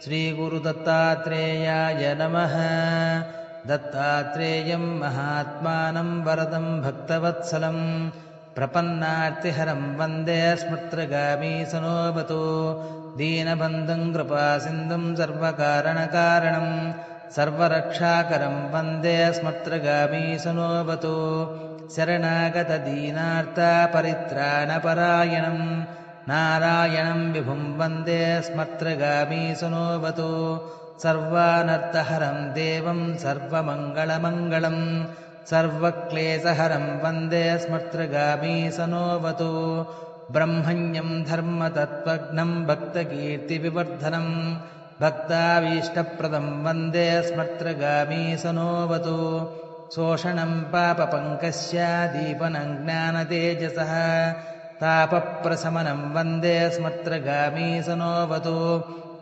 श्रीगुरुदत्तात्रेयाय नमः। दत्तात्रेयं महात्मानं वरदं भक्तवत्सलं प्रपन्नार्तिहरं वन्दे स्मृत्रगामीसनोऽवतु। दीनबन्धुं कृपासिन्धुं सर्वकारणकारणं सर्वरक्षाकरं वन्दे स्मृत्रगामीसनोऽवतु। शरणागतदीनार्तपरित्राणपरायणं नारायणं विभुं वन्दे स्मर्त्रगामीसनोऽवतु। सर्वानर्थहरं देवं सर्वमङ्गलमङ्गलं सर्वक्लेशहरं वन्दे स्मर्त्रगामीसनोऽवतु। ब्रह्मण्यं धर्मतत्त्वज्ञं भक्तकीर्तिविवर्धनं भक्ताभीष्टप्रदं वन्दे स्मर्त्रगामीसनोऽवतु। शोषणं पापपङ्कस्य दीपनं ज्ञानतेजसः तापप्रशमनं वन्दे स्मर्त्रगामीसनोऽवतु।